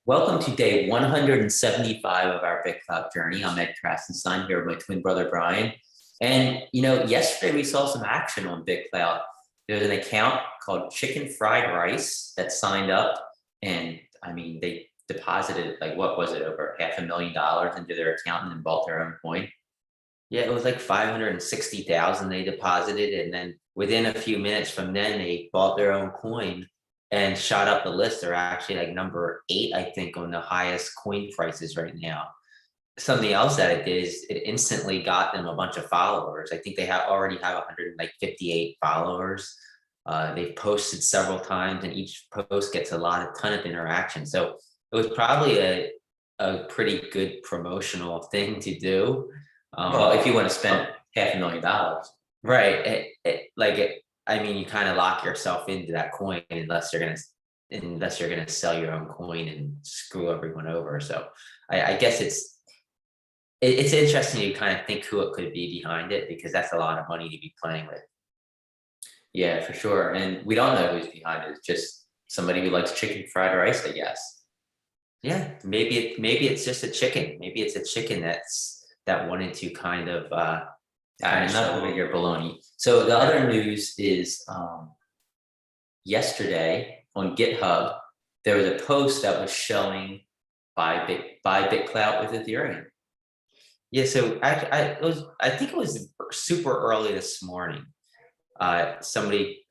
Welcome to day 175 of our BitClout journey. I'm NFTz.zone here with my twin brother Brian. And yesterday we saw some action on BitClout. There's an account called Chicken Fried Rice that signed up, and they deposited what was it, over $500,000 into their account and then bought their own coin. Yeah, it was like 560,000 they deposited, and then within a few minutes from then they bought their own coin and shot up the list. They're actually like number 8, I think, on the highest coin prices right now. Something else that it did is it instantly got them a bunch of followers. I think they already have 158 followers. They've posted several times, and each post gets a ton of interaction. So it was probably a pretty good promotional thing to do. Well, if you want to spend $500,000, right? You kind of lock yourself into that coin unless you're gonna sell your own coin and screw everyone over. So I guess it's interesting to kind of think who it could be behind it, because that's a lot of money to be playing with. yeah, for sure. And we don't know who's behind it. It's just somebody who likes chicken fried rice, I guess. Yeah, maybe it's just a chicken. Maybe it's a chicken that wanted to kind of Enough with your baloney. So the other news is yesterday on GitHub, there was a post that was showing buy BitClout with Ethereum. Yeah, so I think it was super early this morning. Somebody,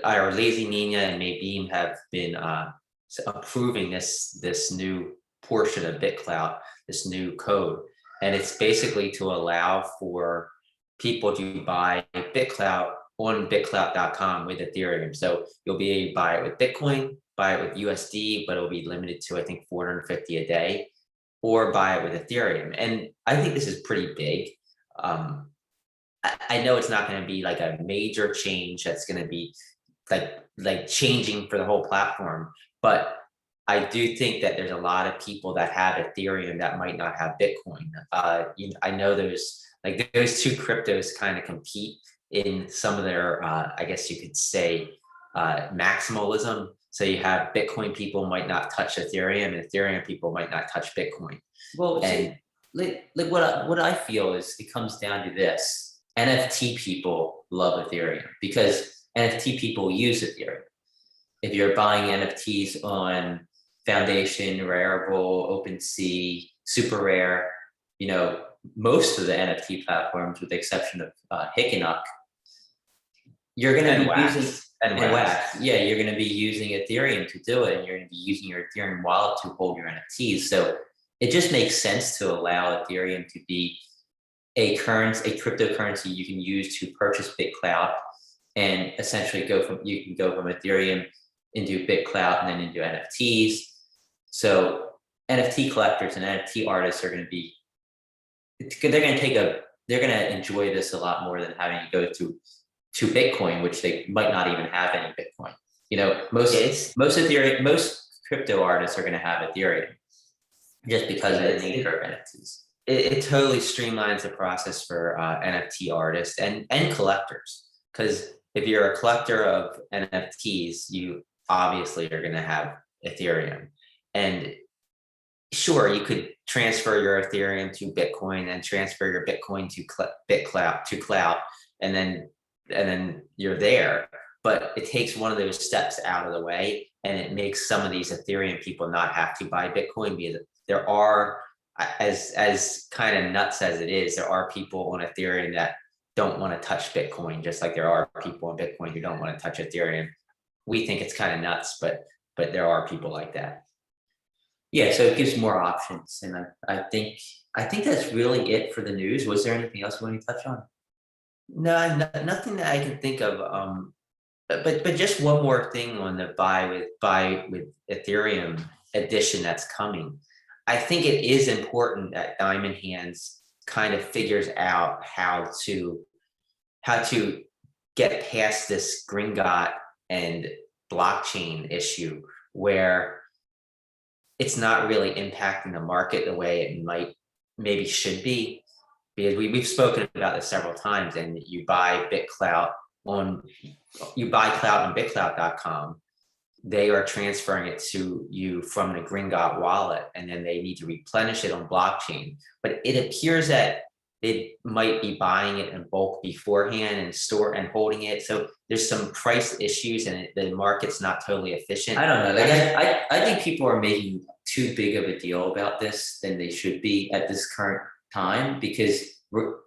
our Lazy Nina and Maybeam have been approving this new portion of BitClout, this new code, and it's basically to allow for people to buy BitClout on BitClout.com with Ethereum. So you'll be able to buy it with Bitcoin, buy it with USD, but it'll be limited to, I think, 450 a day, or buy it with Ethereum. And I think this is pretty big. I know it's not going to be like a major change that's going to be like changing for the whole platform, but I do think that there's a lot of people that have Ethereum that might not have Bitcoin. I know those two cryptos kind of compete in some of their, I guess you could say, maximalism. So you have Bitcoin people might not touch Ethereum, and Ethereum people might not touch Bitcoin. Well, and what I feel is it comes down to this: NFT people love Ethereum because NFT people use Ethereum. If you're buying NFTs on Foundation, Rarible, OpenSea, Super Rare, most of the NFT platforms, with the exception of Hickenuk, you're going to be using Wax. Yeah, you're going to be using Ethereum to do it, and you're going to be using your Ethereum wallet to hold your NFTs. So it just makes sense to allow Ethereum to be a cryptocurrency you can use to purchase BitClout, and essentially you can go from Ethereum into BitClout and then into NFTs. So NFT collectors and NFT artists are going to be, they're going to enjoy this a lot more than having to go to Bitcoin, which they might not even have any Bitcoin. Most crypto artists are going to have Ethereum just because of the nature of NFTs. It totally streamlines the process for NFT artists and collectors, because if you're a collector of NFTs, you obviously are going to have Ethereum. And sure, you could transfer your Ethereum to Bitcoin and transfer your Bitcoin to BitClout, and then you're there. But it takes one of those steps out of the way, and it makes some of these Ethereum people not have to buy Bitcoin, because there are, as kind of nuts as it is, there are people on Ethereum that don't want to touch Bitcoin, just like there are people on Bitcoin who don't want to touch Ethereum. We think it's kind of nuts, but there are people like that. Yeah, so it gives more options, and I think that's really it for the news. Was there anything else you want to touch on? No, nothing that I can think of. But just one more thing on the buy with Ethereum edition that's coming. I think it is important that Diamond Hands kind of figures out how to get past this Gringot and blockchain issue, where it's not really impacting the market the way it maybe should be, because we've spoken about this several times. And you buy clout on BitClout.com, they are transferring it to you from the Gringot wallet, and then they need to replenish it on blockchain. But it appears that they might be buying it in bulk beforehand and store and holding it. So there's some price issues, and the market's not totally efficient. I don't know. Like I think people are making too big of a deal about this than they should be at this current time, because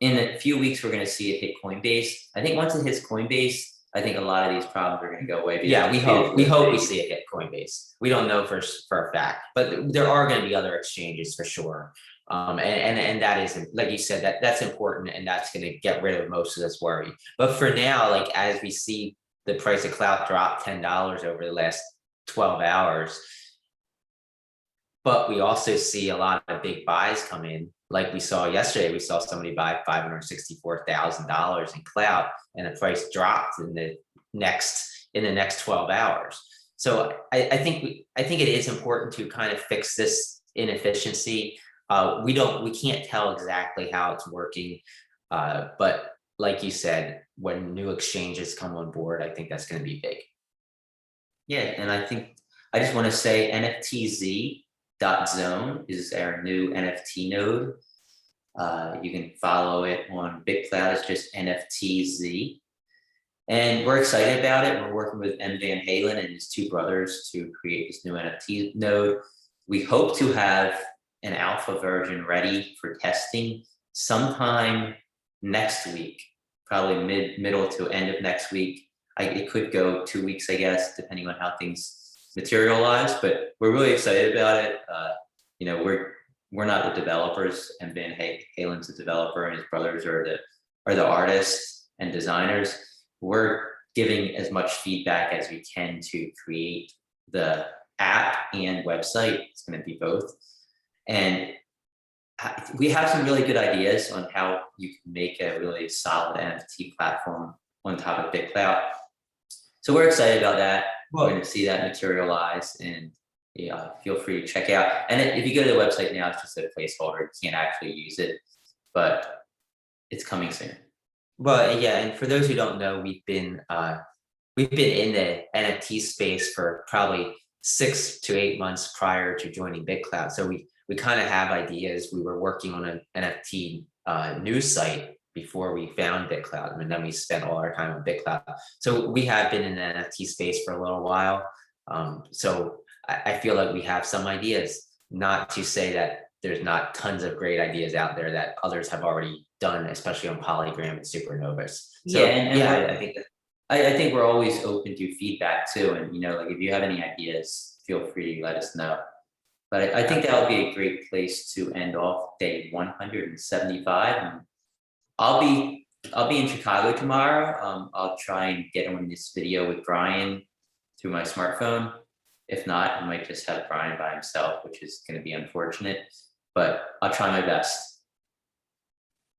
in a few weeks we're going to see it hit Coinbase. I think once it hits Coinbase, I think a lot of these problems are going to go away. Yeah, we hope we see it hit Coinbase. We don't know for a fact, but there are going to be other exchanges for sure. And that is, like you said, that's important, and that's going to get rid of most of this worry. But for now, like as we see the price of Clout drop $10 over the last 12 hours, but we also see a lot of big buys come in. Like we saw yesterday, we saw somebody buy $564,000 in Clout, and the price dropped in the next 12 hours. So I think it is important to kind of fix this inefficiency. We can't tell exactly how it's working, but like you said, when new exchanges come on board, I think that's going to be big. Yeah, and I think I just want to say NFTz.zone is our new NFT node. You can follow it on BitClout. It's just NFTz. And we're excited about it. We're working with M. Van Halen and his two brothers to create this new NFT node. We hope to have an alpha version ready for testing sometime next week, probably middle to end of next week. It could go 2 weeks, I guess, depending on how things materialize, but we're really excited about it. We're not the developers, and Van Halen's the developer, and his brothers are the artists and designers. We're giving as much feedback as we can to create the app and website. It's going to be both. And we have some really good ideas on how you can make a really solid NFT platform on top of BitClout. So we're excited about that. We're going to see that materialize, and feel free to check out. And if you go to the website now, it's just a placeholder. You can't actually use it, but it's coming soon. Well, yeah, and for those who don't know, we've been in the NFT space for probably 6 to 8 months prior to joining BitClout. So we kind of have ideas. We were working on an NFT news site before we found BitClout, and then we spent all our time on BitClout. So we have been in the NFT space for a little while. So I feel like we have some ideas, not to say that there's not tons of great ideas out there that others have already done, especially on Polygram and Supernovas. So, I think we're always open to feedback too. And, like if you have any ideas, feel free to let us know. But I think that would be a great place to end off day 175. And I'll be in Chicago tomorrow. I'll try and get on this video with Brian through my smartphone. If not, I might just have Brian by himself, which is going to be unfortunate, but I'll try my best.